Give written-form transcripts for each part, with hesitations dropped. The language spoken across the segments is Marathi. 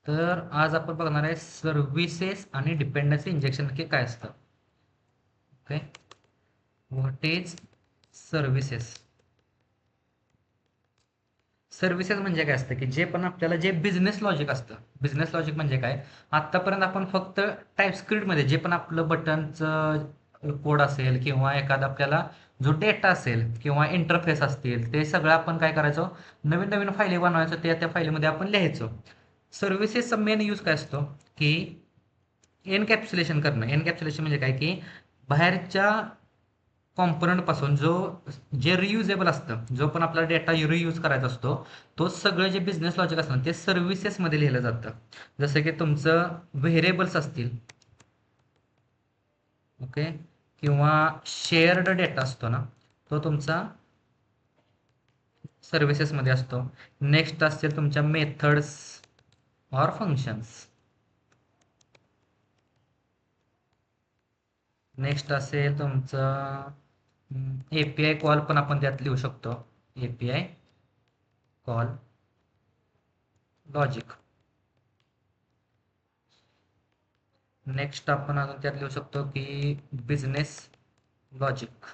तर आज आपण बघणार आहे सर्व्हिसेस आणि डिपेंडन्सी इंजेक्शन नक्की काय असतं. Okay, what is services. Services म्हणजे काय असतं की जे पण आपल्याला जे बिझनेस लॉजिक असतं. बिझनेस लॉजिक म्हणजे काय, आतापर्यंत आपण फक्त टाईपस्क्रिप्टमध्ये जे पण आपलं बटनचं कोड असेल किंवा एखादा आपल्याला जो डेटा असेल किंवा इंटरफेस असतील ते सगळं आपण काय करायचो, नवीन नवीन फायली बनवायचो, त्या फाईलमध्ये आपण लिहायचो. सर्व्हिसेसचा मेन यूज काय असतो की एनकॅप्सुलेशन करणं. एनकॅप्सुलेशन म्हणजे काय की बाहेरच्या कॉम्पोनंट पासून जे रियुजेबल असतं, जो पण आपला डेटा रियूज करायचा असतो, तो सगळं जे बिझनेस लॉजिक असतं ते सर्व्हिसेसमध्ये लिहिलं जातं. जसं की तुमचं व्हेरिएबल्स असतील, ओके, किंवा शेअर्ड डेटा असतो ना, तो तुमचा सर्व्हिसेसमध्ये असतो. नेक्स्ट असतील तुमच्या मेथड्स ऑर फंक्शन्स. नेक्स्ट असेल तुमचं एपीआय कॉल पण आपण त्यात लिहू शकतो. API call logic. नेक्स्ट आपण अजून त्यात लिहू शकतो की बिझनेस लॉजिक.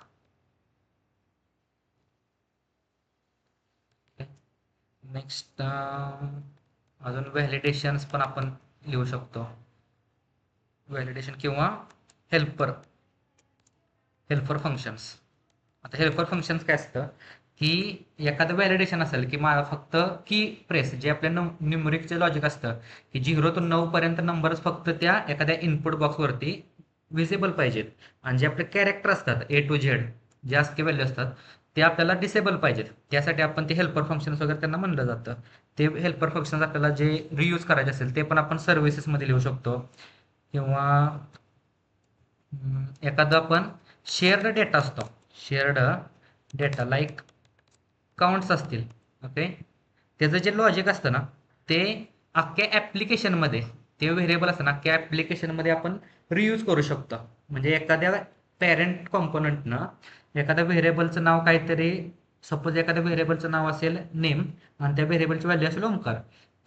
नेक्स्ट अजून व्हॅलिडेशन्स पण आपण लिहू शकतो. व्हॅलिडेशन किंवा हेल्पर हेल्पर फंक्शन्स. आता हेल्पर फंक्शन्स काय असतं की एखादं व्हॅलिडेशन असेल की मला फक्त की प्रेस, जे आपल्या न्यूमरिकचे लॉजिक असतं की 0 ते 9 पर्यंत नंबरच फक्त त्या एखाद्या इनपुट बॉक्सवरती विजिबल पाहिजेत, आणि जे आपले कॅरेक्टर असतात ए टू झेड, जे ASCII व्हॅल्यू असतात ते आपल्याला डिसेबल पाहिजेत. त्यासाठी आपण ते हेल्पर फंक्शन्स वगैरे त्यांना म्हणलं जातं. ते हेल्पर फंक्शन्स आपल्याला जे रियूज करायचे असेल ते पण आपण सर्व्हिसेसमध्ये लिहू शकतो. किंवा एखादा आपण शेअर्ड डेटा असतो, शेअर्ड डेटा लाईक काउंट्स असतील, ओके, त्याचं जे लॉजिक असतं ना ते अख्ख्या ॲप्लिकेशनमध्ये, ते व्हेरिएबल असतं ना अख्ख्या ॲप्लिकेशनमध्ये आपण रियूज करू शकतो. म्हणजे एखाद्या पॅरेंट कॉम्पोनंटनं एखाद्या व्हेरिएबलचं नाव काहीतरी, सपोज एखाद्या व्हेरिएबलचं नाव असेल नेम आणि त्या व्हेरिएबलची व्हॅल्यू असेल ओंकार,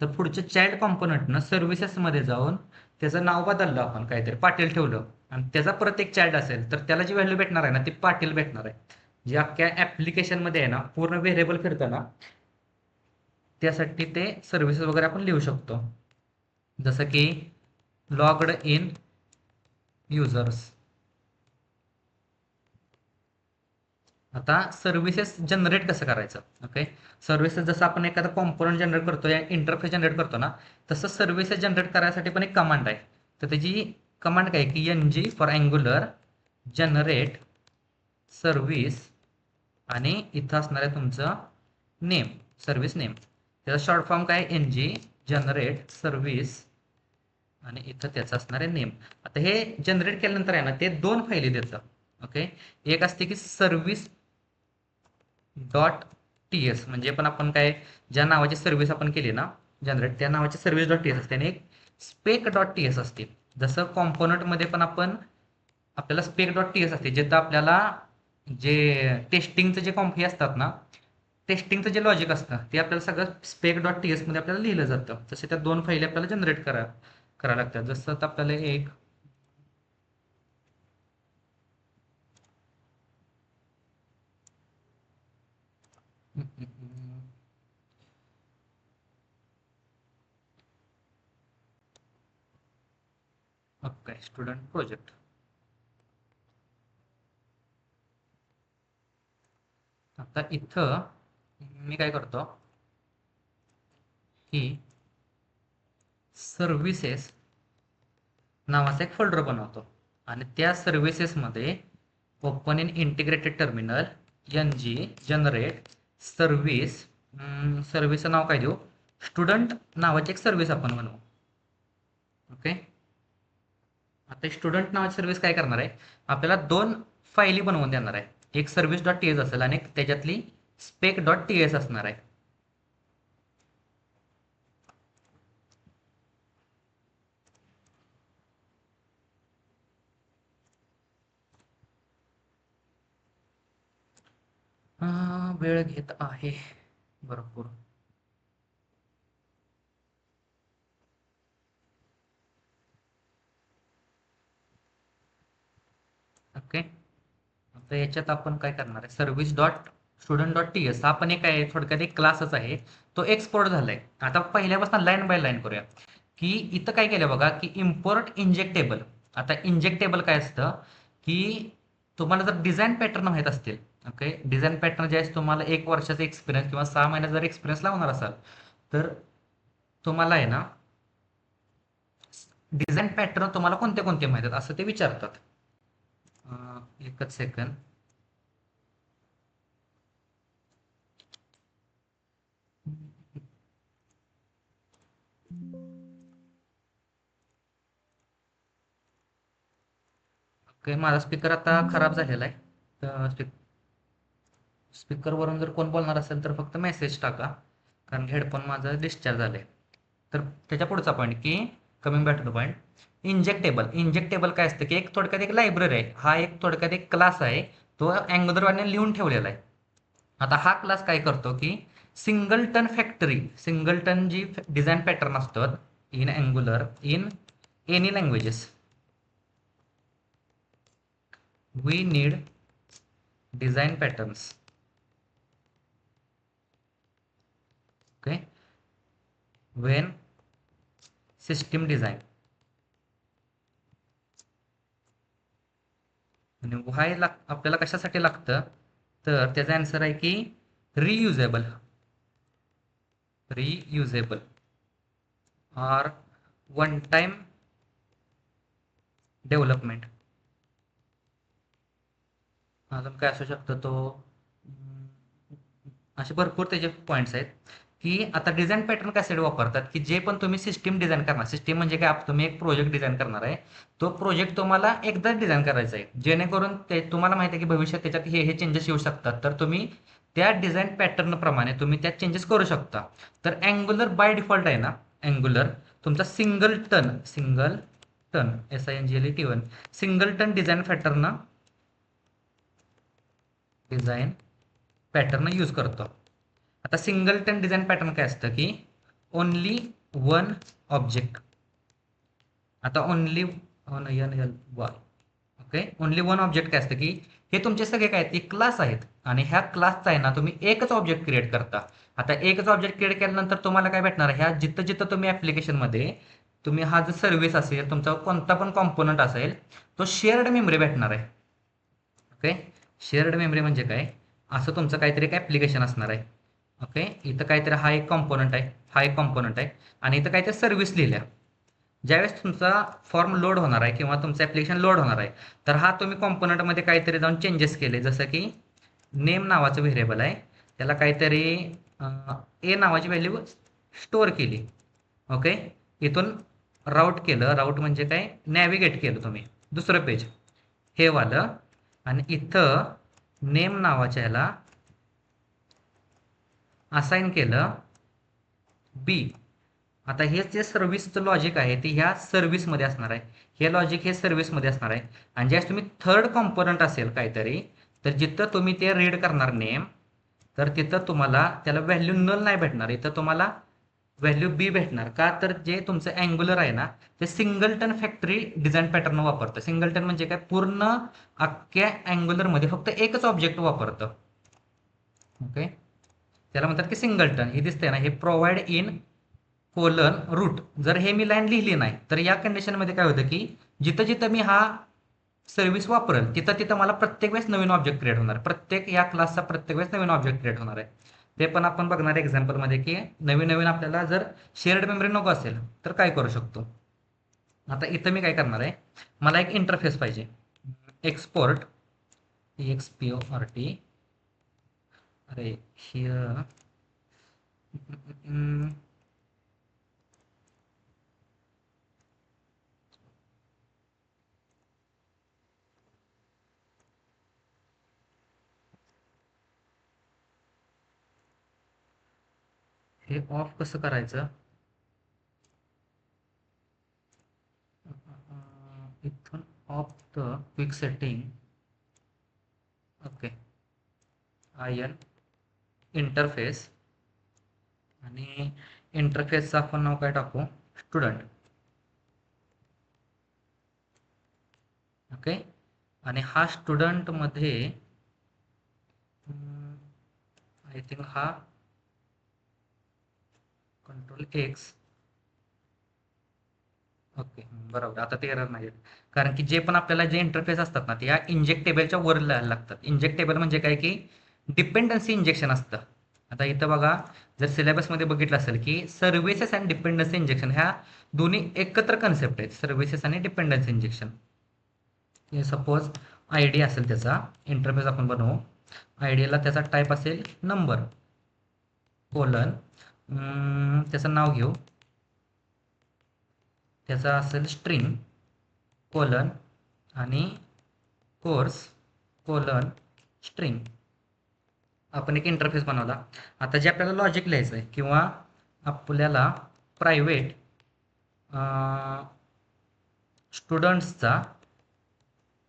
तर पुढच्या चाइल्ड कॉम्पोनंटनं सर्व्हिसेसमध्ये जाऊन त्याचं नाव बदललं, आपण काहीतरी पाटील ठेवलं आणि त्याचा परत एक चाइल्ड असेल तर त्याला जी व्हॅल्यू भेटणार आहे ना ती पाटील भेटणार आहे. जे अख्ख्या ॲप्लिकेशनमध्ये आहे ना पूर्ण व्हेरिएबल फिरतं ना, त्यासाठी ते सर्व्हिसेस वगैरे आपण लिहू शकतो. जसं की लॉग्ड इन युजर्स. आता सर्व्हिसेस जनरेट कसं करायचं, ओके. सर्व्हिसेस जसं आपण एखादा कॉम्पोनंट जनरेट करतो या इंटरफेस जनरेट करतो ना, तसं सर्व्हिसेस जनरेट करायसाठी पण एक कमांड आहे. तर त्याची कमांड काय की NG for angular generate service, आणि इथं असणार आहे तुमचं नेम, सर्व्हिस नेम. त्याचा शॉर्ट फॉर्म काय, NG जनरेट सर्व्हिस, आणि इथं त्याचं असणार आहे नेम. आता हे जनरेट केल्यानंतर आहे ना ते दोन फायली देतं, ओके. एक असते की सर्व्हिस डॉट टी एस, म्हणजे पण आपण काय, ज्या नावाची सर्व्हिस आपण केली ना जनरेट, त्या नावाची सर्व्हिस डॉट टी एस असते, आणि एक स्पेक डॉट टी एस असते. जसं कॉम्पोनंटमध्ये पण आपण, आपल्याला स्पेक डॉट टी एस असते जिथं आपल्याला जे टेस्टिंगचं जे हे असतात ना, टेस्टिंगचं जे लॉजिक असतं ते आपल्याला सगळं स्पेक डॉट टी एसमध्ये आपल्याला लिहिलं जातं. तसे त्या दोन फाईली आपल्याला जनरेट करायला लागतात. जसं आता आपल्याला एक ओके, स्टुडंट प्रोजेक्ट. आता इथं मी काय करतो की सर्व्हिसेस नावाचा एक फोल्डर बनवतो, आणि त्या सर्व्हिसेसमध्ये open in integrated terminal NG generate service, सर्व्हिसचं नाव काय देऊ, स्टुडंट नावाची एक सर्व्हिस आपण बनवू, ओके. आता स्टुडंट नावाची सर्व्हिस काय करणार आहे, आपल्याला दोन फाईली बनवून देणार आहे. एक सर्व्हिस डॉट टी एस असेल आणि एक त्याच्यातली स्पेक डॉट टी एस असणार आहे. वेळ घेत आहे भरपूर. ओके. आता याच्यात आपण काय करणार आहे, service dot student dot T S हा पण एक आहे, थोडक्यात एक क्लासच आहे. तो एक्सपोर्ट झालाय. आता पहिल्यापासून लाईन बाय लाईन करूया. की इथं काय केलं बघा, की इम्पोर्ट इंजेक्टेबल. आता इंजेक्टेबल काय असतं, की तुम्हाला जर डिझाईन पॅटर्न माहीत असतील, ओके, डिझाईन पॅटर्न जे आहे तुम्हाला 1 वर्षाचा एक्सपिरियन्स किंवा 6 महिन्याचा जर एक्सपिरियन्स लावणार असाल, तर तुम्हाला आहे ना डिझाईन पॅटर्न तुम्हाला कोणते कोणते माहित आहेत असं ते विचारतात. एकच सेकंड. ओके, माझा स्पीकर आता खराब झालेला आहे. तर स्पीकरवरून जर कोण बोलणार असेल तर फक्त मेसेज टाका, कारण हेडफोन माझा डिस्चार्ज झाले. तर त्याच्या पुढचा पॉईंट, की coming back to the point, injectable. Injectable काय असतं, की एक थोडक्यात एक लायब्ररी आहे, हा एक थोडक्यात एक क्लास आहे. तो अँगुलरवाने लिहून ठेवलेला आहे. आता हा क्लास काय करतो, की सिंगलटन फॅक्टरी, सिंगलटन जी डिझाईन पॅटर्न असतात in Angular in any languages, we need design patterns. Okay, when system design. आणि व्हाय आपल्याला कशासाठी लागतं, तर त्याचा आन्सर आहे की reusable. Reusable or one time development. अजून काय असू शकतं तो, असे भरपूर त्याचे पॉईंट्स आहेत. की आता डिझाईन पॅटर्न कशासाठी वापरतात, की जे पण तुम्ही सिस्टीम डिझाईन करणार, सिस्टीम म्हणजे काय, तुम्ही एक प्रोजेक्ट डिझाईन करणार आहे, तो प्रोजेक्ट तुम्हाला एकदाच डिझाईन करायचा आहे, जेणेकरून ते तुम्हाला माहिती आहे की भविष्यात त्याच्यात हे चेंजेस येऊ शकतात, तर तुम्ही त्या डिझाईन पॅटर्न प्रमाणे तुम्ही त्यात चेंजेस करू शकता. तर अँग्युलर बाय डिफॉल्ट आहे ना, अँग्युलर तुमचा singleton SINGLET1 singleton design pattern use करतो. आता सिंगलटन डिझाईन पॅटर्न काय असतं, की ओनली वन ऑब्जेक्ट. आता only why, okay, only one object काय असतं, की हे तुमचे सगळे काय आहेत, की क्लास आहेत, आणि ह्या क्लासचा आहे ना तुम्ही एकच ऑब्जेक्ट क्रिएट करता. आता एकच ऑब्जेक्ट क्रिएट केल्यानंतर तुम्हाला काय भेटणार, ह्या जिथं जिथं तुम्ही ॲप्लिकेशनमध्ये तुम्ही हा जो सर्व्हिस असेल, तुमचा कोणता पण कॉम्पोनंट असेल, तो शेअर्ड मेमरी भेटणार आहे. ओके, शेअर्ड मेमरी म्हणजे काय, असं तुमचं काहीतरी एक ॲप्लिकेशन असणार आहे. ओके, इथं काहीतरी हा एक कॉम्पोनंट आहे, हा एक कॉम्पोनंट आहे, आणि इथं काहीतरी सर्व्हिस लिहिल्या. ज्यावेळेस तुमचा फॉर्म लोड होणार आहे किंवा तुमचं ॲप्लिकेशन लोड होणार आहे, तर हा तुम्ही कॉम्पोनंटमध्ये काहीतरी जाऊन चेंजेस केले, जसं की नेम नावाचं व्हेरिएबल आहे, त्याला काहीतरी ए नावाची व्हॅल्यू स्टोअर केली. ओके, इथून राऊट केलं, राऊट म्हणजे काय, नॅव्हिगेट केलं तुम्ही दुसरं पेज, हे वालं, आणि इथं नेम नावाच्या ह्याला असाइन केलं बी. आता हे जे सर्व्हिसचं लॉजिक आहे ते ह्या सर्व्हिसमध्ये असणार आहे, हे लॉजिक हे सर्व्हिसमध्ये असणार आहे. आणि ज्यावेळेस तुम्ही थर्ड कॉम्पोनंट असेल काहीतरी, तर जिथं तुम्ही ते रीड करणार नेम, तर तिथं तुम्हाला त्याला व्हॅल्यू नल नाही भेटणार, इथं तुम्हाला व्हॅल्यू बी भेटणार. का, तर जे तुमचं अँग्युलर आहे ना, ते सिंगलटन फॅक्टरी डिझाईन पॅटर्न वापरतं. सिंगलटन म्हणजे काय, पूर्ण अख्ख्या अँग्युलरमध्ये फक्त एकच ऑब्जेक्ट वापरतं. ओके, त्याला म्हणतात की सिंगलटन. हे दिसतंय ना, हे प्रोव्हाइड इन कोलन रूट. जर हे मी लाईन लिहिली नाही, तर या कंडिशनमध्ये काय होतं, की जिथं जिथं मी हा सर्व्हिस वापरेल, तिथं तिथं मला प्रत्येक वेळेस नवीन ऑब्जेक्ट क्रिएट होणार, प्रत्येक या क्लासचा प्रत्येक वेळेस नवीन ऑब्जेक्ट क्रिएट होणार आहे. ते पण आपण बघणार एक्झाम्पलमध्ये, की नवीन नवीन आपल्याला जर शेअर्ड मेमरी नको असेल तर काय करू शकतो. आता इथं मी काय करणार आहे, मला एक इंटरफेस पाहिजे. Export EXPORT. अरे हिअर, हे ऑफ कसं करायचं, इथून of the quick setting. Okay, ion interface, आणि इंटरफेसचं आपण नाव काय टाकू, स्टुडंट. ओके, आणि हा स्टुडंट मध्ये आय थिंक हा कंट्रोल एक्स. ओके, बरोबर. आता ते एरर नाही. कारण की जे पण आपल्याला जे इंटरफेस असतात ना, ते या इंजेक्टेबलच्या वर लिहायला लागतात. इंजेक्टेबल म्हणजे काय की डिपेंडन्सी इंजेक्शन असतं. आता इथं बघा, जर सिलेबसमध्ये बघितलं असेल की सर्व्हिसेस आणि डिपेंडन्सी इंजेक्शन ह्या दोन्ही एकत्र कन्सेप्ट आहेत. सर्व्हिसेस आणि dependency injection. Suppose I D असेल त्याचा इंटरफेस आपण बनवू. आय डीला त्याचा टाईप असेल नंबर कोलन, त्याचं नाव घेऊ, त्याचा असेल स्ट्रिंग कोलन आणि कोर्स कोलन स्ट्रिंग. आपण एक इंटरफेस बनवला. आता जे आपल्याला लॉजिक लिहायचं आहे किंवा आपल्याला प्रायव्हेट स्टुडंट्सचा,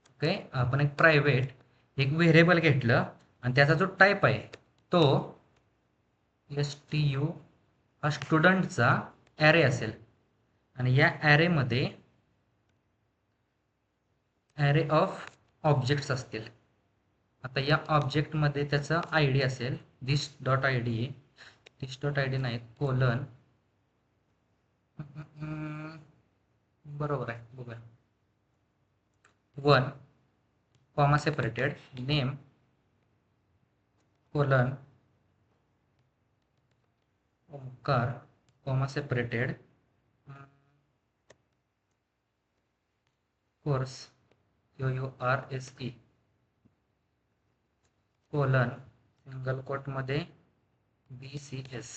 ओके, आपण एक प्रायव्हेट एक व्हेरिएबल घेतलं आणि त्याचा जो टाईप आहे तो stu हा स्टुडंटचा ॲरे असेल आणि या ॲरेमध्ये ॲरे ऑफ ऑब्जेक्ट्स असतील. आता या ऑब्जेक्टमध्ये त्याचा आय डी असेल this dot I D, this dot I D नाही कोलन, बरोबर आहे, बघूया, 1 comma separated name colon Omkar comma separated course QURSE colon single कोटमध्ये BCS.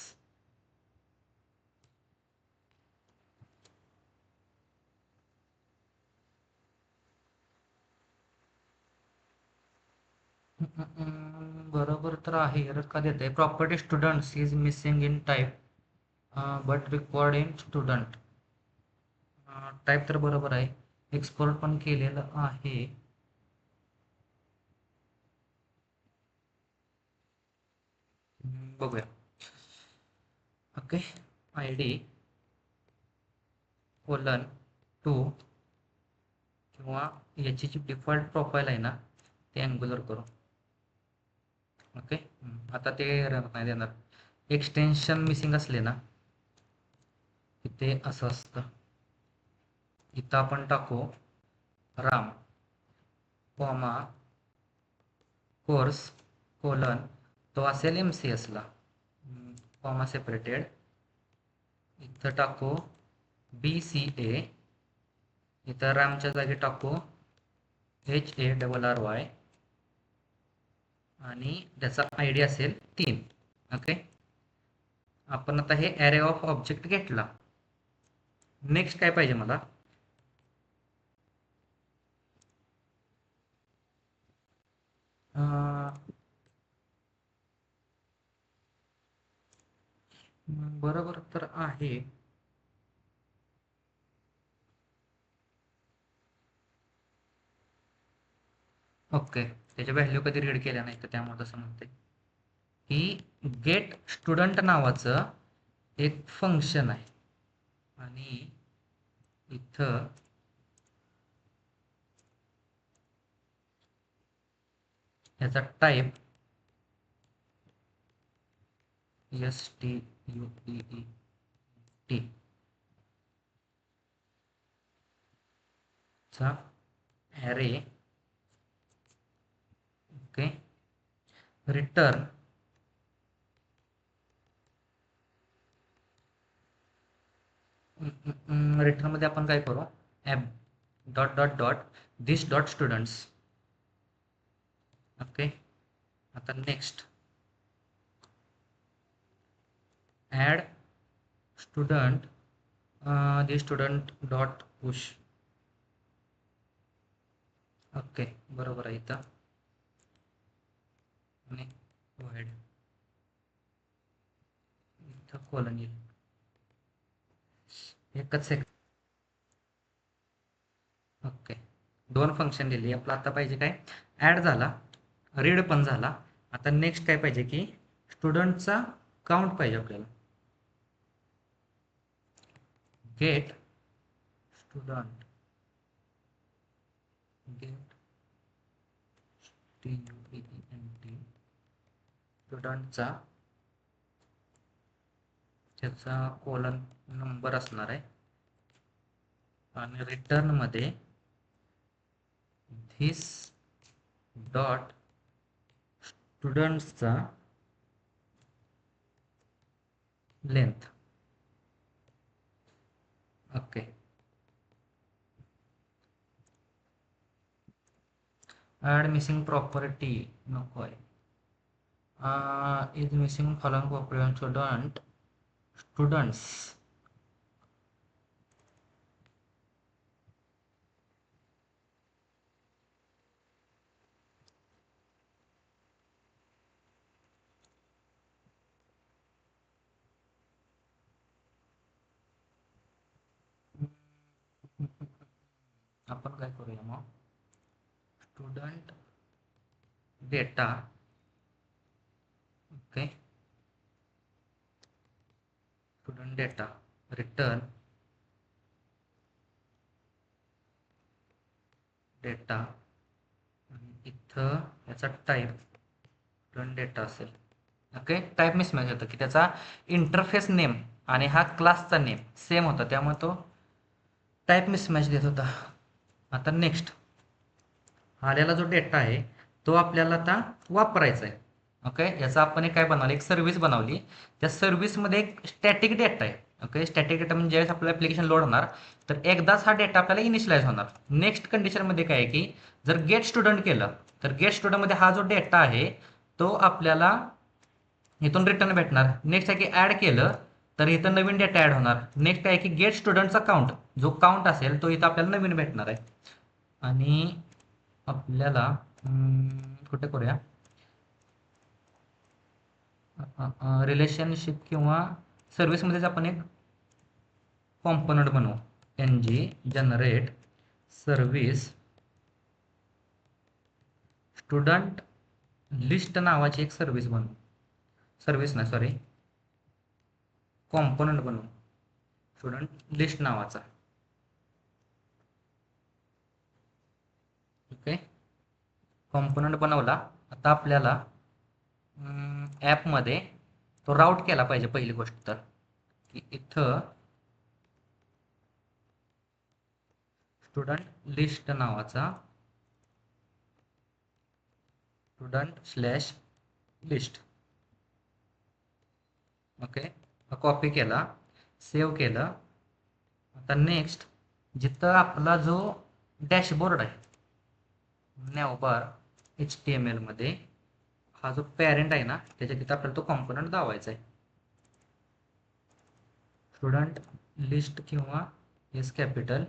बरोबर तर आहे. एरर का देत आहे? Property students is missing in type but required in student. Type तर बरोबर आहे, एक्सपोर्ट पण केलेलं आहे. बघूया. ओके, आय डी कोलन 2 किंवा याची जी डिफॉल्ट प्रोफाईल आहे ना ते अँग्युलर करू. ओके, आता ते नाही देणार. एक्सटेन्शन मिसिंग असले ना ते असं असतं. इथं आपण टाकू राम कॉमा कोर्स कोलन, तो असेल MCS ला कॉमा सेपरेटेड. इथं टाकू BCA, इथं रामच्या जागी टाकू HARRY आणि त्याचा आय डी असेल 3. ओके, आपण आता हे ॲरे ऑफ ऑब्जेक्ट घेतला. नेक्स्ट काय पाहिजे मला? बरोबर तर आहे. ओके, त्याच्या व्हॅल्यू कधी रीड केल्या नाही तर त्यामुळे तसं म्हणते की गेट स्टुडंट नावाचं एक फंक्शन आहे आणि इथं याचा टाईप STUEET चा ॲरे. ओके, रिटर्न मध्ये आपण काय करू, ॲप डॉट डॉट डॉट दिस डॉट स्टुडंट्स. ओके, आता नेक्स्ट ॲड स्टुडंट दिस स्टुडंट डॉट पुश. ओके, बरोबर आहे. इथं आणि वाईड इथं कोलन येईल. एकच सेकंड. ओके, 2 फंक्शन दिली. आपलं आता पाहिजे काय, ॲड झाला, रीड पण झाला. आता नेक्स्ट काय पाहिजे की स्टुडंटचा काउंट पाहिजे आपल्याला. गेट स्टुडंट गेट STUDENT स्टुडंटचा त्याचा कोलन नंबर असणार आहे आणि रिटर्न मध्ये धिस डॉट स्टुडंट्सचा length. Okay. Add missing property नको आहे. Is missing following property students आपण काय करूया मग student data. Okay. Student data return data आणि इथं याचा टाईप स्टुडंट डेटा असेल. ओके. टाईप मिसमॅच होतं की त्याचा इंटरफेस नेम आणि हा क्लासचा नेम सेम होता त्यामुळे तो टाईप मिसमॅच देत होता. आता नेक्स्ट आलेला जो डेटा आहे तो आपल्याला आता वापरायचा आहे. ओके. याचा आपण एक काय बनवलं एक सर्व्हिस बनवली. त्या सर्व्हिसमध्ये एक स्टॅटिक डेटा आहे. ओके. स्टॅटिक डेटा म्हणजे ज्यावेळेस आपलं ॲप्लिकेशन लोड होणार तर एकदाच हा डेटा आपल्याला इनिशियलाइज होणार. नेक्स्ट कंडिशनमध्ये काय आहे की जर गेट स्टुडंट केलं तर गेट स्टुडंटमध्ये हा जो डेटा आहे तो आपल्याला इथून रिटर्न भेटणार. नेक्स्ट आहे की ॲड केलं तर इथं नवीन डेटा ॲड होणार. नेक्स्ट आहे की गेट स्टुडंटचा काउंट जो काउंट असेल तो इथं आपल्याला नवीन भेटणार आहे. आणि आपल्याला कुठे करूया रिलेशनशिप किंवा सर्व्हिसमध्येच आपण एक कॉम्पोनंट बनवू. ng generate service student list नावाची एक सर्व्हिस बनवू. सर्व्हिस नाही सॉरी कॉम्पोनंट बनवू स्टुडंट लिस्ट नावाचा. ओके. कॉम्पोनंट बनवला. आता आपल्याला ॲपमध्ये तो राऊट केला पाहिजे पहिली गोष्ट तर की इथं स्टुडंट लिस्ट नावाचा स्टुडंट/लिस्ट. ओके. कॉपी केला सेव्ह केलं. आता नेक्स्ट जिथं आपला जो डॅशबोर्ड आहे नॅवबार HTML मध्ये हा जो पॅरेंट आहे ना त्याच्या तिथं आपल्याला तो कॉम्पोनंट दावायचा आहे. स्टुडंट लिस्ट किंवा एस कॅपिटल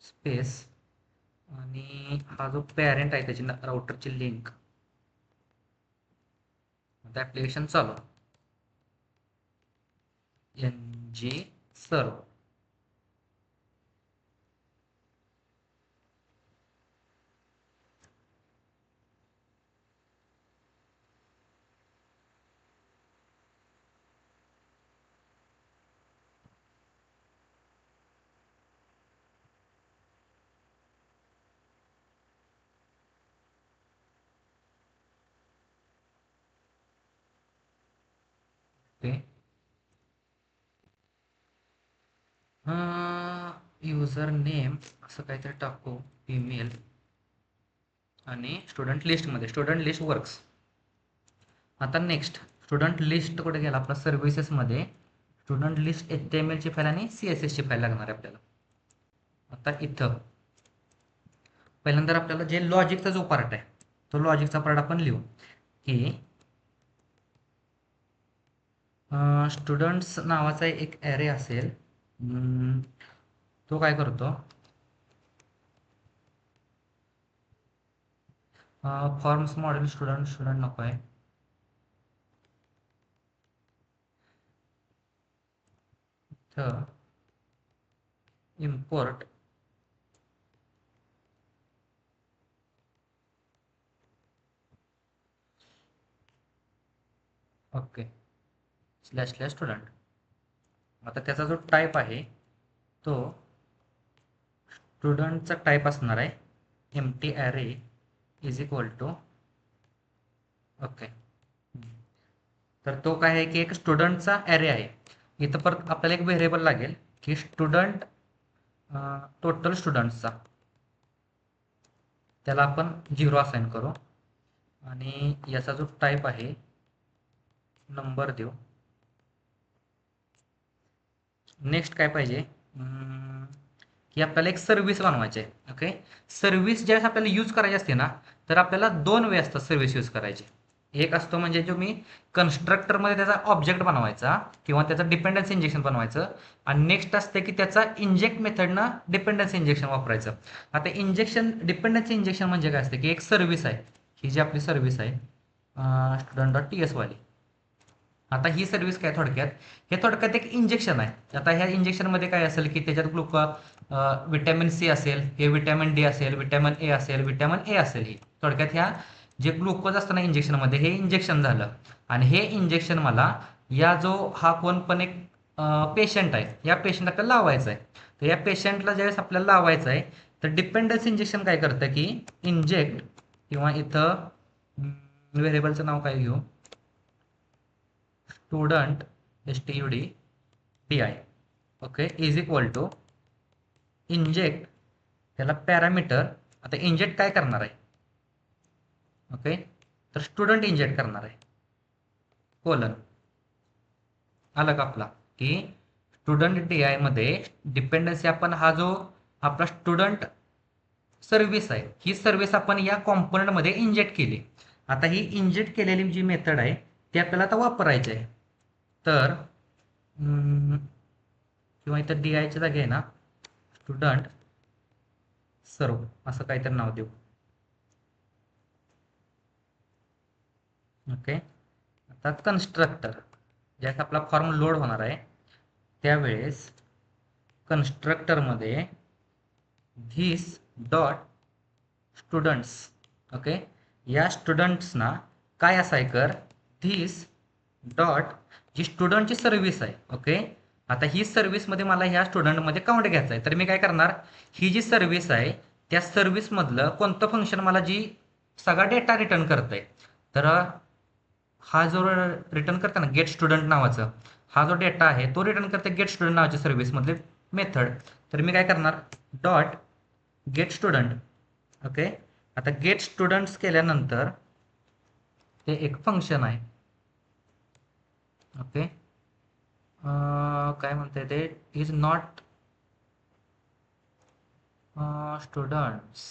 स्पेस आणि हा जो पॅरेंट आहे त्याची राउटरची लिंक. आता ॲप्लिकेशन चालू ng सर्व. ओके. युजर नेम असं काहीतरी टाकू ईमेल आणि स्टुडंट लिस्टमध्ये स्टुडंट लिस्ट वर्क्स. आता नेक्स्ट स्टुडंट लिस्ट कुठे गेला आपला सर्व्हिसेसमध्ये स्टुडंट लिस्ट HTML ची फाईल आणि CSS ची फाईल लागणार आहे आपल्याला. आता इथं पहिल्यांदा आपल्याला जे लॉजिकचा जो पार्ट आहे तो लॉजिकचा पार्ट आपण लिहू की स्टुडंट्स नावाचा एक ॲरे असेल. तो काय करतो फॉर्म्स मॉडेल स्टुडंट नको आहे. तर इम्पोर्ट ओके / स्टुडंट. आता त्याचा जो टाईप आहे तो स्टुडंटचा टाईप असणार आहे empty array is equal to okay. तर तो काय आहे की एक स्टुडंटचा ॲरे आहे. इथं परत आपल्याला एक व्हेरिएबल लागेल की स्टुडंट टोटल स्टुडंट्सचा, त्याला आपण 0 असाइन करू आणि याचा जो टाईप आहे नंबर देऊ. नेक्स्ट काय पाहिजे की आपल्याला एक सर्व्हिस बनवायची आहे. ओके, सर्व्हिस ज्यावेळेस आपल्याला यूज करायची असते ना, तर आपल्याला दोन वे असतात सर्व्हिस यूज करायची. एक असतो म्हणजे जो मी कन्स्ट्रक्टरमध्ये त्याचा ऑब्जेक्ट बनवायचा किंवा त्याचा डिपेंडन्सी इंजेक्शन बनवायचं, आणि नेक्स्ट असते की त्याचा इंजेक्ट मेथडनं डिपेंडन्सी इंजेक्शन वापरायचं. आता इंजेक्शन डिपेंडन्सी इंजेक्शन म्हणजे काय असते की एक सर्व्हिस आहे, ही जी आपली सर्व्हिस आहे student.ts वाली. आता ही सर्व्हिस काय थोडक्यात, हे थोडक्यात एक इंजेक्शन आहे. आता ह्या इंजेक्शनमध्ये काय असेल की त्याच्यात विटॅमिन सी असेल, हे विटॅमिन डी असेल, विटॅमिन ए असेल, विटॅमिन ए असेल. ही थोडक्यात ह्या जे ग्लुकोज असतं ना इंजेक्शनमध्ये, हे इंजेक्शन झालं. आणि हे इंजेक्शन मला या जो हा कोण पण एक पेशंट आहे, या पेशंट आपल्याला लावायचं आहे. तर या पेशंटला ज्यावेळेस आपल्याला लावायचं आहे, तर डिपेंडन्स इंजेक्शन काय करतं की इंजेक्ट, किंवा इथं व्हेरिएबलचं नाव काय घेऊ, student STUDI okay is equal to inject, त्याला पॅरामीटर. आता इंजेक्ट काय करणार आहे, ओके, तर स्टुडंट इंजेक्ट करणार आहे, कोलन. आलं का आपला की स्टुडंट DI मध्ये डिपेंडन्सी आपण हा जो आपला स्टुडंट सर्व्हिस आहे, ही सर्व्हिस आपण या कॉम्पोनंटमध्ये इंजेक्ट केली. आता ही इंजेक्ट केलेली जी मेथड आहे ती आपल्याला आता वापरायची आहे. तर किंवा इथं DIच्या जागी आहे ना स्टुडंट सर्व असं काहीतरी नाव देऊ. ओके, आता कन्स्ट्रक्टर ज्यात आपला फॉर्म लोड होणार आहे, त्यावेळेस कन्स्ट्रक्टरमध्ये धिस डॉट स्टुडंट्स, ओके, या स्टुडंट्सना काय असाय कर, धिस डॉट जी स्टुडंटची सर्व्हिस आहे. ओके, आता ही सर्व्हिसमध्ये मला ह्या स्टुडंटमध्ये काउंट घ्यायचा आहे. तर मी काय करणार, ही जी सर्व्हिस आहे त्या सर्व्हिसमधलं कोणतं फंक्शन मला जी सगळा डेटा रिटर्न करत आहे, तर हा जो रिटर्न करते ना गेट स्टुडंट नावाचं, हा जो डेटा आहे तो रिटर्न करते गेट स्टुडंट नावाच्या सर्व्हिसमधले मेथड. तर मी काय करणार, डॉट गेट स्टुडंट. ओके, आता गेट स्टुडंट्स केल्यानंतर ते एक फंक्शन आहे. ओके, काय म्हणते ते, इज नॉट स्टुडंट्स.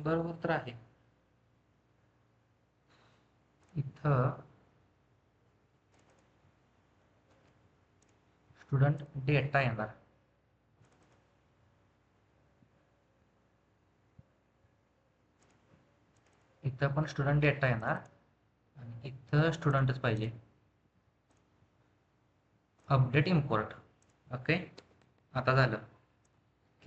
बरोबर तर आहे. इथं स्टुडंट डेटा येणार, इथं पण स्टुडंट डेटा येणार आणि इथं स्टुडंटच पाहिजे. Update import. ओके, आता झालं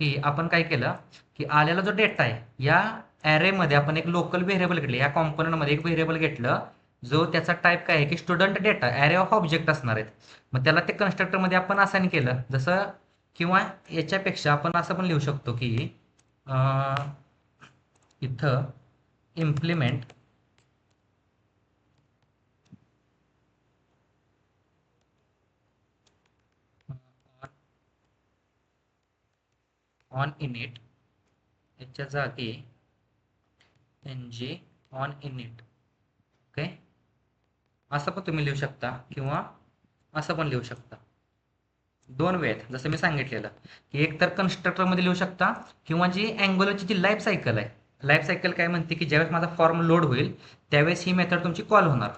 की आपण काय केलं की आलेला जो डेटा आहे या ॲरेमध्ये आपण एक लोकल व्हेरिएबल घेतलं, या कॉम्पोनंटमध्ये एक व्हेरिएबल घेतलं जो त्याचा टाईप काय आहे की student data, array of object असणार आहेत. मग त्याला ते कन्स्ट्रक्टरमध्ये आपण असाइन केलं जसं, किंवा याच्यापेक्षा आपण असं पण लिहू शकतो की इथं इम्प्लिमेंट ऑन इनिट, याच्या जागी NG ऑन इनिट. ओके, असं पण तुम्ही लिहू शकता किंवा असं पण लिहू शकता. दोन वे आहेत जसं मी सांगितलेलं की एक तर कन्स्ट्रक्टरमध्ये लिहू शकता, किंवा जी अँग्युलरची जी लाईफ सायकल आहे, लाईफ सायकल काय म्हणते की ज्यावेळेस माझा फॉर्म लोड होईल त्यावेळेस ही मेथड तुमची कॉल होणार.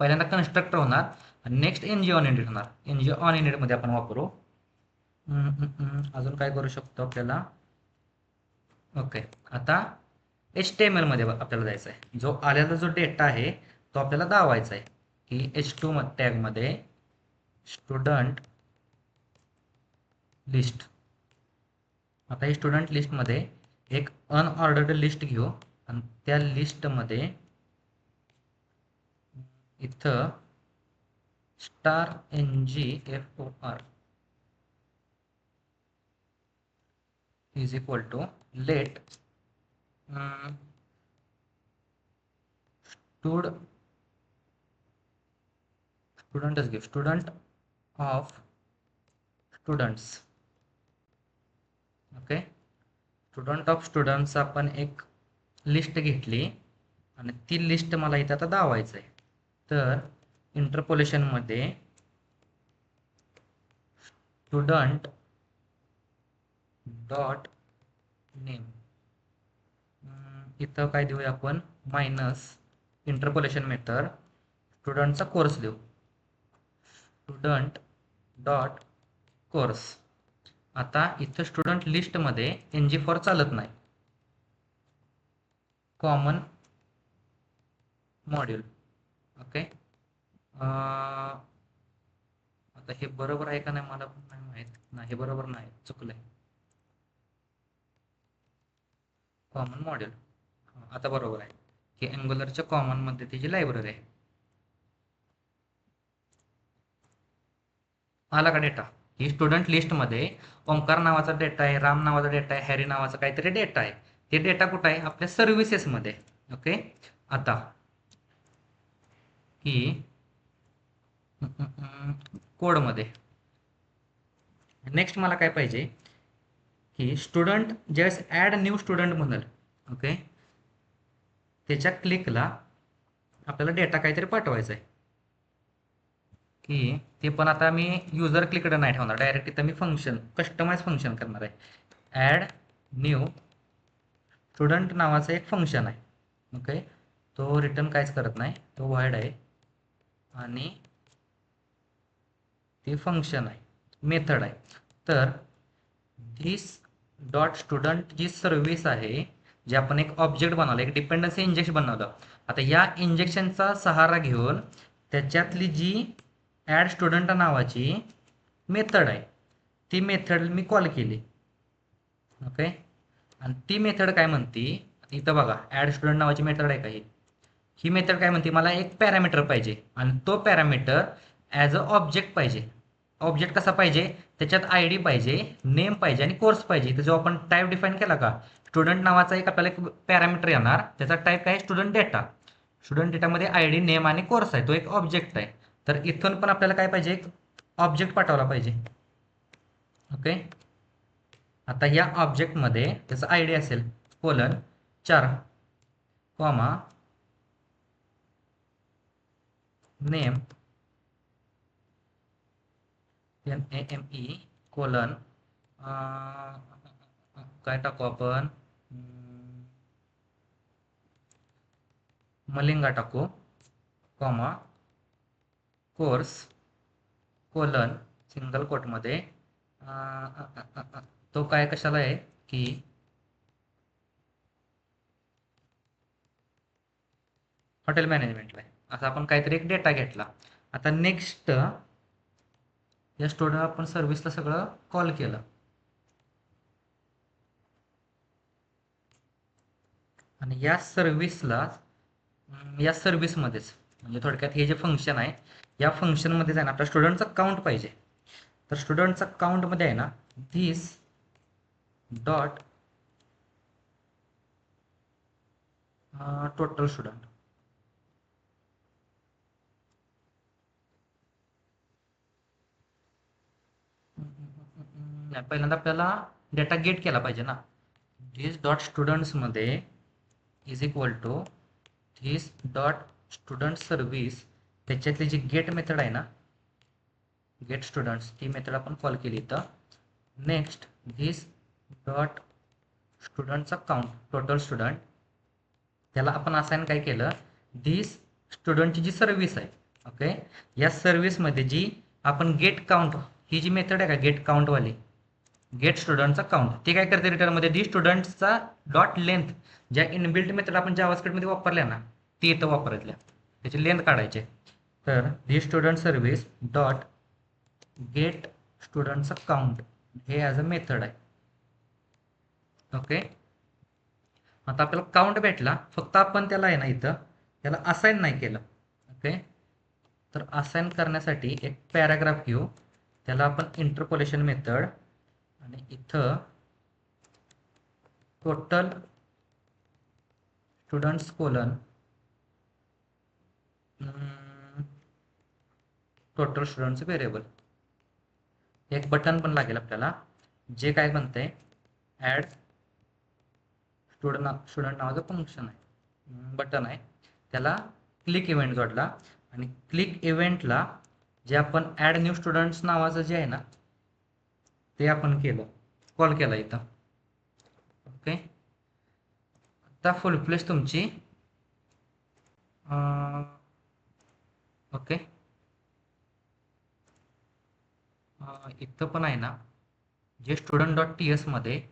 पहिल्यांदा कन्स्ट्रक्टर होणार आणि नेक्स्ट NG ऑन इनिट होणार. NG ऑन इनिटमध्ये आपण वापरू. अजून काय करू शकतो आपल्याला, ओके, आता HTML मध्ये आपल्याला जायचं आहे. जो आलेला जो डेटा आहे तो आपल्याला दावायचा आहे की H2 टॅगमध्ये स्टुडंट लिस्ट. आता ही स्टुडंट लिस्टमध्ये एक अनऑर्डर्ड लिस्ट घेऊ आणि त्या लिस्टमध्ये इथं star NGFOR is equal to let स्टुडंटच घेऊ, student of students. Okay, student of students आपण एक लिस्ट घेतली आणि ती लिस्ट मला इथं आता दावायचं आहे. तर इंटरपोलेशनमध्ये स्टुडंट डॉट नेम, इथं काय देऊया आपण, मायनस इंटरपोलेशन मेथड स्टुडंटचा कोर्स देऊ, स्टुडंट डॉट कोर्स. आता इथं स्टुडंट लिस्टमध्ये NG4 चालत नाही, कॉमन मॉड्यूल. ओके, आता हे बरोबर आहे का नाही मला पण नाही माहीत. नाही, हे बरोबर नाही, चुकलंय. कॉमन मॉड्यूल आता बरोबर आहे की अँग्युलरच्या कॉमन मध्ये त्याची लायब्ररी आहे. आला का डेटा? ही स्टुडंट लिस्टमध्ये ओंकार नावाचा डेटा आहे, राम नावाचा डेटा आहे, हॅरी नावाचा काहीतरी डेटा आहे. ते डेटा कुठं आहे? आपल्या सर्व्हिसेसमध्ये. ओके, आता की कोडमध्ये नेक्स्ट मला काय पाहिजे की स्टुडंट ज्यावेळेस ॲड न्यू स्टुडंट म्हणाल, ओके, त्याच्या क्लिकला आपल्याला डेटा काहीतरी पाठवायचा आहे. की ते पण आता मी युजर क्लिकडे नाही ठेवणार, डायरेक्ट इथं मी फंक्शन, कस्टमाइज फंक्शन करणार आहे. ॲड न्यू स्टुडंट नावाचं एक फंक्शन आहे. ओके, तो रिटर्न काहीच करत नाही, तो व्हाईड आहे आणि ते फंक्शन आहे, मेथड आहे. तर धिस डॉट स्टुडंट जी सर्व्हिस आहे, जे आपण एक ऑब्जेक्ट बनवलं, एक डिपेंडन्सी इंजेक्शन बनवलं. आता या इंजेक्शनचा सहारा घेऊन त्याच्यातली जी ॲड स्टुडंट नावाची मेथड आहे, ती मेथड मी कॉल केली. ओके, आणि ती मेथड काय म्हणते, इथं बघा ॲड स्टुडंट नावाची मेथड आहे का ही मेथड काय म्हणते, मला एक पॅरामीटर पाहिजे आणि तो पॅरामीटर ॲज अ ऑब्जेक्ट पाहिजे. ऑब्जेक्ट कसा पाहिजे? त्याच्यात ID पाहिजे, नेम पाहिजे आणि कोर्स पाहिजे. तर जो आपण टाईप डिफाईन केला का, स्टुडंट नावाचा एक आपल्याला एक पॅरामीटर येणार, त्याचा टाईप काय? Student data. स्टुडंट डेटामध्ये ID, नेम आणि कोर्स आहे, तो एक ऑब्जेक्ट आहे. तर इथून पण आपल्याला काय पाहिजे? एक ऑब्जेक्ट पाठवला पाहिजे. ओके, आता या ऑब्जेक्टमध्ये त्याचा ID असेल colon 4 comma name NAME colon काय टाकू आपण, मलिंगा टाकू, कॉमा कोर्स कोलन सिंगल कोटमध्ये तो काय कशाला आहे की हॉटेल मॅनेजमेंटला आहे. असा आपण काहीतरी एक डेटा घेतला. आता नेक्स्ट या स्टुडंट आपण सर्व्हिसला सगळं कॉल केलं आणि या सर्व्हिसला, या सर्व्हिसमध्येच, म्हणजे थोडक्यात हे जे फंक्शन आहे या फंक्शनमध्येच आहे ना आपल्या स्टुडंटचा काउंट पाहिजे. तर स्टुडंटचा काउंटमध्ये आहे ना धिस डॉट टोटल स्टुडंट. पहिल्यांदा आपल्याला डेटा गेट केला पाहिजे ना. धिस डॉट स्टुडंट्समध्ये is equal to this dot student service, त्याच्यातली जी गेट मेथड आहे ना, गेट स्टुडंट्स, ती मेथड आपण कॉल केली. तर नेक्स्ट धिस डॉट स्टुडंटचा काउंट टोटल स्टुडंट, त्याला आपण असाइन काय केलं, धिस स्टुडंटची जी सर्व्हिस आहे, ओके, या सर्व्हिसमध्ये जी आपण गेट काउंट, ही जी मेथड आहे का गेट काउंटवाली, गेट स्टुडंटचा काउंट, ते काय करते रिटर्नमध्ये दी स्टुडंट्सचा डॉट लेंथ, ज्या इनबिल्ट मेथड आपण जावास्क्रिप्टमध्ये वापरल्या ना ती इथं वापरायच्या, त्याची लेंथ काढायचे. तर the student service dot get स्टुडंटचा काउंट हे ॲज अ मेथड आहे. ओके, आता आपल्याला काउंट भेटला, फक्त आपण त्याला आहे ना इथं त्याला असाइन नाही केलं. ओके, तर असाइन करण्यासाठी एक पॅराग्राफ घेऊ, त्याला आपण इंटरपोलेशन मेथड, आणि इथं total students colon total students variable, एक बटन पण लागेल आपल्याला, जे काय म्हणतंय ॲड स्टुडंट नावाचं फंक्शन आहे, बटन आहे, त्याला क्लिक इव्हेंट जोडला, आणि क्लिक इव्हेंटला जे आपण ॲड न्यू स्टुडंट्स नावाचं जे आहे ना ते आपण केलं, कॉल केला इथं. ओके, आता फुल फ्लेश तुमची ओके इथं पण आहे ना, जे स्टुडंट डॉट टी एस मध्ये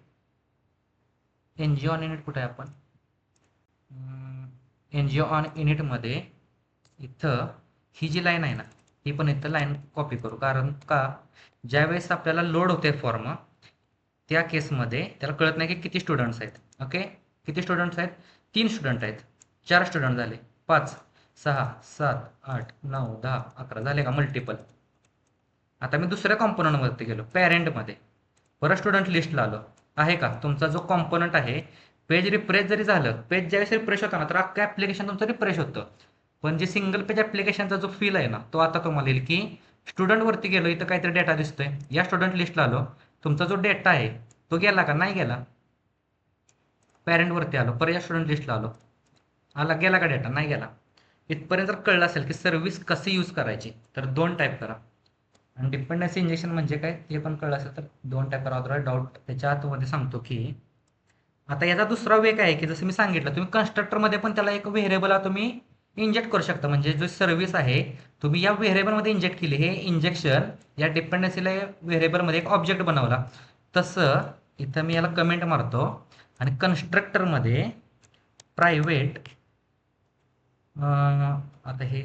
एन जी ऑन इनिट कुठे आहे, आपण एन जी ऑन इनिट मध्ये इथं ही जी लाईन आहे ना, ही पण इथं लाईन कॉपी करू, कारण का ज्यावेळेस आपल्याला लोड होते फॉर्म, त्या केसमध्ये त्याला कळत नाही की किती स्टुडंट्स आहेत. ओके, किती स्टुडंट्स आहेत, 3 स्टुडंट आहेत, 4 स्टुडंट झाले, 5 6 7 8 9 10 11 झाले का मल्टिपल. आता मी दुसऱ्या कॉम्पोनंटवरती गेलो, पॅरेंटमध्ये, परत स्टुडंट लिस्टला आलो, आहे का तुमचा जो कॉम्पोनंट आहे, पेज रिफ्रेश जरी झालं, पेज ज्यावेळेस रिफ्रेश होता ना, तर अख्खं ॲप्लिकेशन तुमचं रिफ्रेश होतं, पण जे सिंगल पेज ॲप्लिकेशनचा जो फील आहे ना, तो आता तुम्हाला येईल की स्टुडंटवरती गेलो, इथं काहीतरी डेटा दिसतोय, या स्टुडंट लिस्टला आलो, तुमचा जो डेटा आहे तो गेला का, नाही गेला. पॅरेंटवरती आलो, परत या स्टुडंट लिस्टला आलो, आला, गेला का डेटा, नाही गेला. इथपर्यंत जर कळलं असेल की सर्व्हिस कशी यूज करायची, तर 2 टाईप करा, आणि डिपेंडन्सी इंजेक्शन म्हणजे काय ते पण कळलं असेल तर 2 टाईप करा. अदरवाईज डाऊट त्याच्या आतमध्ये सांगतो की आता याचा दुसरा वे काय आहे की जसं मी सांगितलं, तुम्ही कन्स्ट्रक्टरमध्ये पण त्याला एक व्हेरिएबल तुम्ही इंजेक्ट करू शकता, म्हणजे जो सर्व्हिस आहे तुम्ही या व्हेरिएबलमध्ये इंजेक्ट केली, हे इंजेक्शन या डिपेंडन्सीला व्हेरिएबलमध्ये एक ऑब्जेक्ट बनवला, तसं इथं मी याला कमेंट मारतो, आणि कन्स्ट्रक्टरमध्ये प्रायव्हेट, आता हे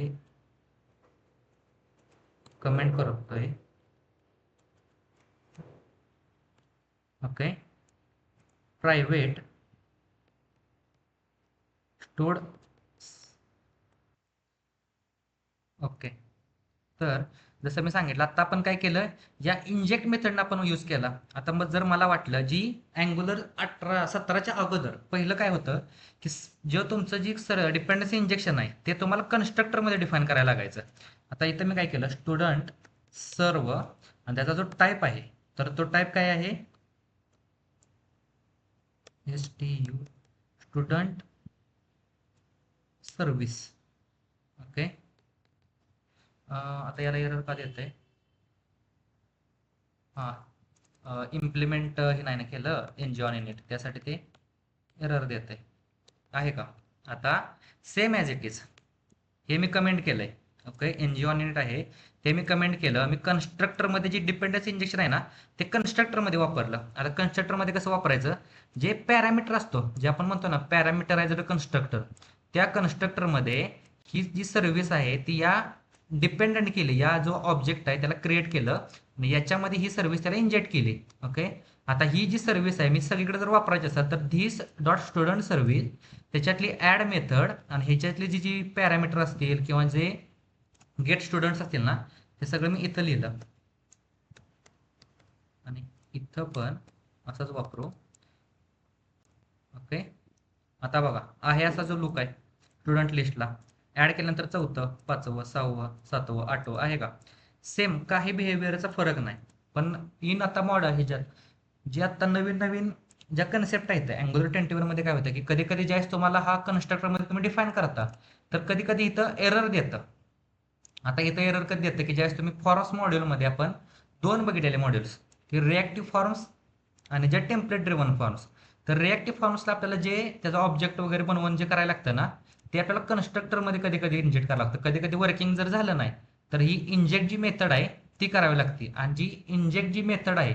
कमेंट करतोय, ओके, प्रायव्हेट स्टोड, ओके. तर जसं मी सांगितलं, आता आपण काय केलं, या इंजेक्ट मेथडनं आपण यूज केला. आता मग जर मला वाटलं जी अँग्युलर 17च्या अगोदर पहिलं काय होतं की जे तुमचं जी डिपेंडन्सी इंजेक्शन आहे ते तुम्हाला कन्स्ट्रक्टरमध्ये डिफाईन करायला लागायचं. आता इथं मी काय केलं, स्टुडंट सर्व, आणि त्याचा जो टाईप आहे, तर तो टाईप काय आहे, S T U, student service. Okay, आता याला एरर का देत आहे, हां, इम्प्लिमेंट हे नाही ना केलं एन जी ऑन इनिट, त्यासाठी ते एरर देत आहे का. आता सेम ॲज इट इज हे मी कमेंट केलंय, ओके, एन जी ऑन इनिट आहे ते मी कमेंट केलं, मी कन्स्ट्रक्टरमध्ये जी डिपेंडन्सी इंजेक्शन आहे ना ते कन्स्ट्रक्टरमध्ये वापरलं. आता कन्स्ट्रक्टरमध्ये कसं वापरायचं, जे पॅरामीटर असतो, जे आपण म्हणतो ना पॅरामीटरायझड कन्स्ट्रक्टर, त्या कन्स्ट्रक्टरमध्ये ही जी सर्व्हिस आहे ती या डिपेंडंट केली, या जो ऑब्जेक्ट आहे त्याला क्रिएट केलं, आणि याच्यामध्ये ही सर्व्हिस त्याला इंजेक्ट केली. ओके, आता ही जी सर्व्हिस आहे मी सगळीकडे जर वापरायची असेल तर धिस डॉट स्टुडंट सर्व्हिस, त्याच्यातली ॲड मेथड, आणि ह्याच्यातली जी जी पॅरामीटर असतील किंवा जे गेट स्टुडंट्स असतील ना, ते सगळं मी इथं लिहिलं, आणि इथं पण असंच वापरू. ओके, आता बघा आहे असा जो लूक आहे स्टुडंट लिस्टला, ॲड केल्यानंतर 4थं 5वं 6वं 7वं 8वं आहे का, सेम काही बिहेवियरचा फरक नाही. पण इन आता मॉडल ह्याच्यात जे आता नवीन नवीन ज्या कन्सेप्ट आहेत अँग्युलर 21 मध्ये काय होतं की कधी कधी ज्यावेळेस तुम्हाला हा कन्स्ट्रक्टरमध्ये तुम्ही डिफाईन करता, तर कधी कधी इथं एरर देतं. आता इथं एरर कधी देतं की ज्यावेळेस तुम्ही फॉर्म्स मॉड्यूलमध्ये आपण 2 बघितलेले मॉड्यूल्स, की रिॲक्टिव्ह फॉर्म्स आणि ज्या टेम्पलेट ड्रिव्हन फॉर्म्स, तर रिॲक्टिव्ह फॉर्म्सला आपल्याला जे त्याचा ऑब्जेक्ट वगैरे बनवून जे करायला लागतं ना, ते आपल्याला कन्स्ट्रक्टरमध्ये कधी कधी इंजेक्ट करावं लागतं. कधी कधी वर्किंग जर झालं नाही तर ही इंजेक्ट जी मेथड आहे ती करावी लागते, आणि जी इंजेक्ट जी मेथड आहे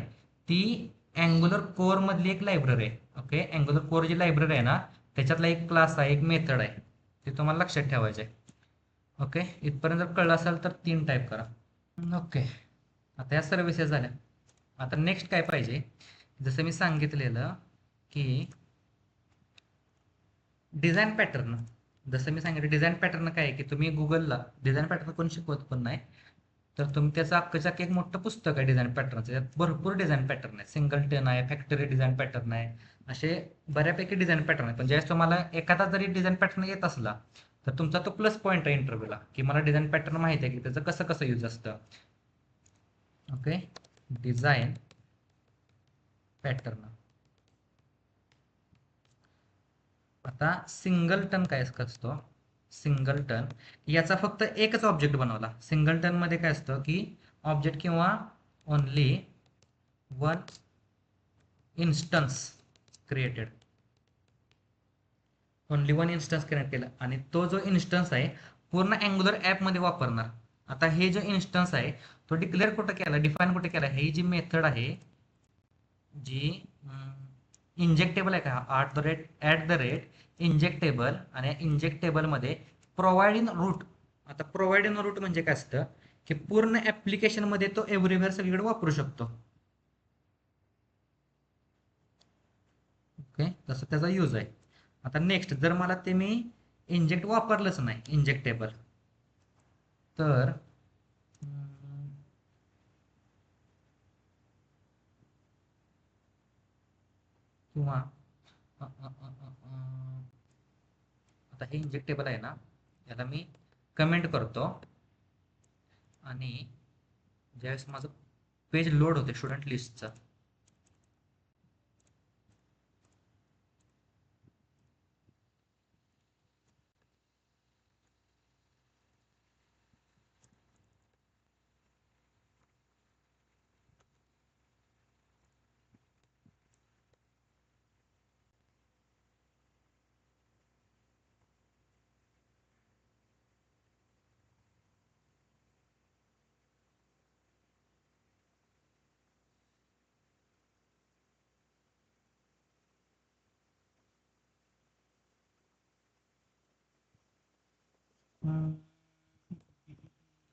ती अँग्युलर कोअर मधली एक लायब्ररी आहे. ओके, अँग्युलर कोअर जी लायब्ररी आहे ना त्याच्यातला एक क्लास आहे, एक मेथड आहे, ते तुम्हाला लक्षात ठेवायचं आहे. ओके, इथपर्यंत जर कळलं असेल तर 3 टाईप करा. ओके, आता या सर्व्हिसेस झाल्या. आता नेक्स्ट काय पाहिजे, जसं मी सांगितलेलं की डिझाईन पॅटर्न. जसं मी सांगितलं डिझाईन पॅटर्न काय आहे की तुम्ही गुगलला डिझाईन पॅटर्न कोण शिकवत पण नाही, तर तुम्ही त्याचं अख्खच्या एक मोठं पुस्तक आहे डिझाईन पॅटर्नचं. त्यात भरपूर डिझाईन पॅटर्न आहे, सिंगलटन आहे, फॅक्टरी डिझाईन पॅटर्न आहे, असे बऱ्यापैकी डिझाईन पॅटर्न आहे. पण ज्यावेळेस तुम्हाला एखादा जरी डिझाईन पॅटर्न येत असला तर तुमचा तो प्लस पॉईंट आहे इंटरव्ह्यूला, की मला डिझाईन पॅटर्न माहिती आहे की त्याचं कसं कसं यूज असतं. Okay, design pattern. आता सिंगलटन काय असतो, सिंगलटन याचा फक्त एकच ऑब्जेक्ट बनवला. सिंगलटन मध्ये काय असतं की ऑब्जेक्ट किंवा only one instance created, only one instance create केला आणि तो जो इन्स्टन्स आहे पूर्ण अँग्युलर ॲपमध्ये वापरणार. आता हे जो इन्स्टन्स आहे तो डिक्लेअर कुठं केला, डिफाईन कुठे केला, ही जी मेथड आहे जी इंजेक्टेबल आहे का, @@ इंजेक्टेबल, आणि इंजेक्टेबलमध्ये प्रोव्हाइड इन रूट. आता प्रोव्हाइड इन रूट म्हणजे काय असतं की पूर्ण ॲप्लिकेशनमध्ये तो एव्हरीवेअर सगळीकडे वापरू शकतो. ओके, तसं त्याचा यूज आहे. आता नेक्स्ट, जर मला ते मी इंजेक्ट वापरलंच नाही इंजेक्टेबल, तर किंवा आता हे इंजेक्टेबल आहे ना, याला मी कमेंट करतो आणि ज्यावेळेस माझं पेज लोड होते स्टुडंट लिस्टचं,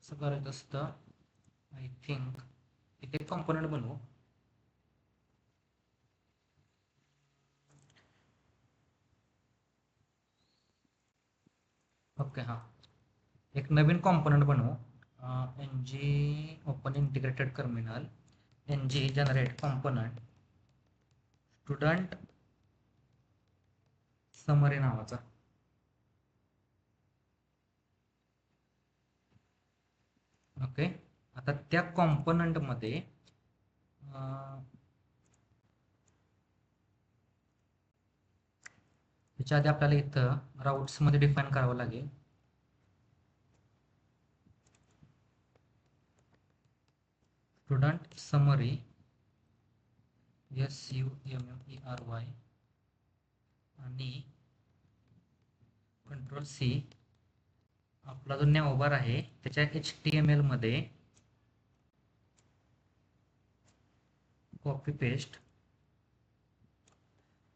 असं करायचं असतं. आय थिंक इथे कॉम्पोनंट बनवू. ओके, हां, एक नवीन कॉम्पोनंट बनवू. N G open integrated terminal, N G generate component student summary नावाचा. ओके, आता त्या कॉम्पोनंटमध्ये त्याच्या आधी आपल्याला इथं राऊट्समध्ये डिफाईन करावं लागेल. स्टुडंट समरी SUMMERY आणि कंट्रोल C, आपला जो नॅव्हबार आहे त्याच्या HTML मध्ये कॉपी पेस्ट,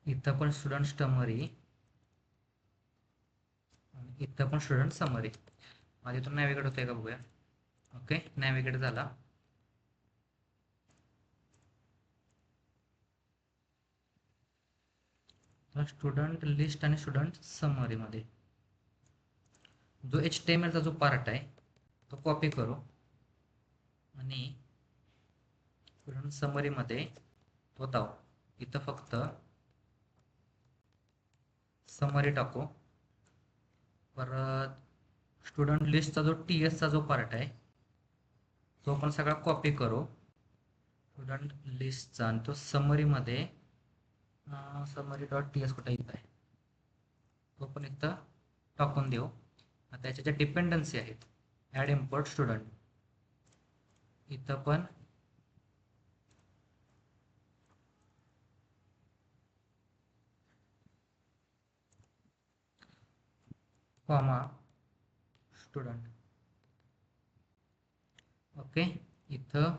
इथं पण स्टुडंट समरी आणि इथं पण स्टुडंट समरी. माझ्या इथून नॅव्हिगेट होतंय का बघूया. ओके, नॅव्हिगेट झाला. तर स्टुडंट लिस्ट आणि स्टुडंट समरी मध्ये जो HTML चा जो पार्ट आहे तो कॉपी करू आणि स्टुडंट समरी मध्ये तो टाकू. इथं फक्त समरी टाकू. परत स्टुडंट लिस्टचा जो TS चा जो पार्ट आहे तो पण सगळा कॉपी करू स्टुडंट लिस्टचा, आणि तो समरी मध्ये summary.ts कुठे इथं आहे तो पण इथं टाकून देऊ. त्याच्या ज्या डिपेंडन्सी आहेत, ॲड इम्पोर्ट स्टुडंट, इथं पण कॉमा स्टुडंट. ओके, इथं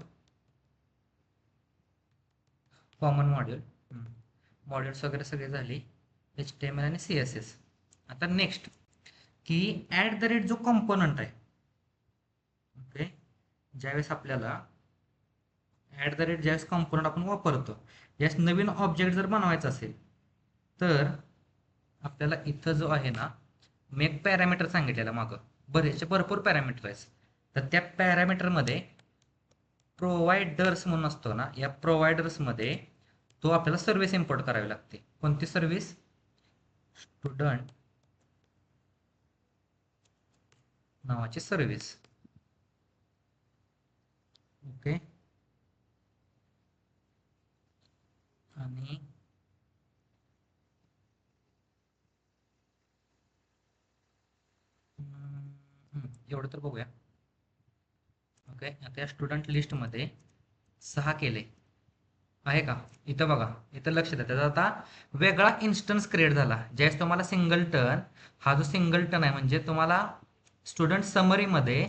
कॉमन मॉड्यूल, मॉड्यूल्स वगैरे सगळे झाले, HTML आणि CSS. आता नेक्स्ट की @, जो कॉम्पोनंट आहे. ओके, ज्यावेळेस आपल्याला ज्यावेळेस कॉम्पोनंट आपण वापरतो, ज्यावेळेस नवीन ऑब्जेक्ट जर बनवायचा असेल तर आपल्याला इथं जो आहे ना मी एक पॅरामीटर सांगितलेलं मागं, बरेचसे भरपूर पॅरामीटर आहेत. तर त्या पॅरामीटरमध्ये प्रोव्हायडर्स म्हणून असतो ना, या प्रोव्हायडर्समध्ये तो आपल्याला सर्व्हिस इम्पोर्ट करावी लागते. कोणती सर्व्हिस? स्टुडंट नावाची सर्व्हिस. ओके. आणि एवढं तर बघूया. ओके. आता या स्टुडंट लिस्टमध्ये 6 केले आहे का? इथं बघा, इथं लक्ष द्या. त्याचा आता वेगळा इन्स्टन्स क्रिएट झाला. ज्यावेळेस तुम्हाला सिंगलटन, हा जो सिंगलटन आहे म्हणजे तुम्हाला स्टुडंट समरीमध्ये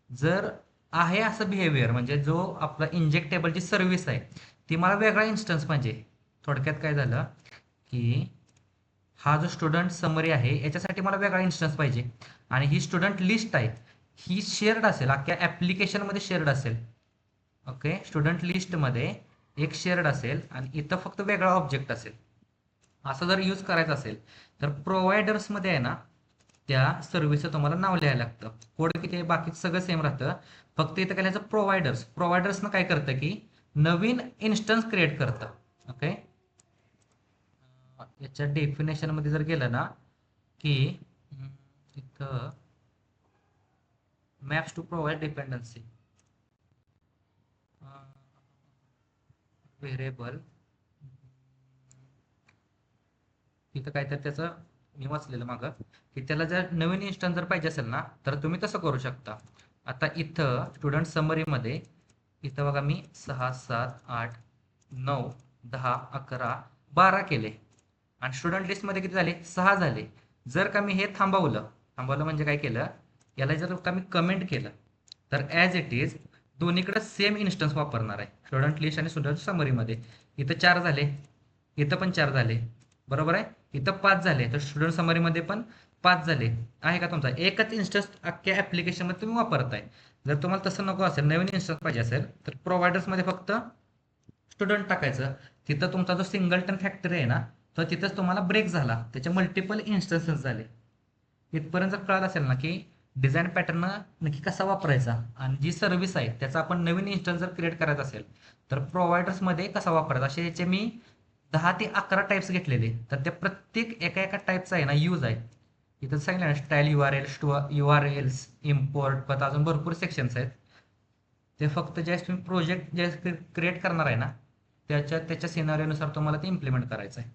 जर आहे असं बिहेवियर, म्हणजे जो आपला इंजेक्टेबलची सर्व्हिस आहे ती मला वेगळा इन्स्टन्स पाहिजे. थोडक्यात काय झालं की हा जो स्टुडंट समरी आहे याच्यासाठी मला वेगळा इन्स्टन्स पाहिजे, आणि ही स्टुडंट लिस्ट आहे ही शेअर्ड असेल, अख्ख्या ॲप्लिकेशनमध्ये शेअर्ड असेल. ओके. स्टुडंट लिस्टमध्ये एक शेअर्ड असेल आणि इथं फक्त वेगळा ऑब्जेक्ट असेल. असं जर यूज करायचं असेल तर प्रोव्हायडर्समध्ये आहे ना, त्या सर्व्हिसचं तुम्हाला नाव लिहायला लागतं. कोड किती आहे बाकी सगळं सेम राहतं, फक्त इथं काय लिहायचं? प्रोव्हायडर्सनं काय करतं की नवीन इन्स्टन्स क्रिएट करतं. ओके. याच्या डेफिनेशनमध्ये जर गेलं ना की इथं maps to provide dependency variable, तिथं काय तर त्याचं मी वाचलेलं मागं की त्याला जर नवीन इन्स्टन्स जर पाहिजे असेल ना तर तुम्ही तसं करू शकता. आता इथं स्टुडंट समरीमध्ये इथं बघा मी 6 7 8 9 10 11 12 केले, आणि स्टुडंट लिस्टमध्ये किती झाले? 6 झाले. जर का मी हे थांबवलं, थांबवलं म्हणजे काय केलं, याला जर का मी कमेंट केलं तर ॲज इट इज दोन्हीकडे सेम इन्स्टन्स वापरणार आहे, स्टुडंट लिस्ट आणि स्टुडंट समरीमध्ये. इथं 4 झाले, इथं पण 4 झाले, बरोबर आहे. इथं 5 झाले तर स्टुडंट समरीमध्ये पण 5 झाले. आहे का तुमचा एकच इन्स्टन्स अख्ख्या ॲप्लिकेशनमध्ये तुम्ही वापरताय? जर तुम्हाला तसं नको असेल, नवीन इन्स्टन्स पाहिजे असेल, तर प्रोव्हायडर्समध्ये फक्त स्टुडंट टाकायचं. तिथं तुमचा जो सिंगलटन फॅक्टरी आहे ना, तर तिथंच तुम्हाला ब्रेक झाला, त्याचे मल्टिपल इन्स्टन्सेस झाले. इथपर्यंत जर कळलं असेल ना की डिझाईन पॅटर्न नक्की कसा वापरायचा, आणि जी सर्व्हिस आहे त्याचा आपण नवीन इन्स्टन्स जर क्रिएट करायचा असेल तर प्रोव्हायडर्समध्ये कसा वापरायचा, असे याचे मी 10 ते 11 टाईप्स घेतलेले. तर त्या प्रत्येक एका एका टाईपचा आहे ना यूज आहे. इथं सांगितलं ना, style U R L, URLs, import, परत अजून भरपूर सेक्शन्स आहेत. ते फक्त ज्यावेळेस तुम्ही प्रोजेक्ट जे क्रिएट करणार आहे ना त्याच्या त्याच्या सिनारिओनुसार तुम्हाला ते इम्प्लिमेंट करायचं आहे.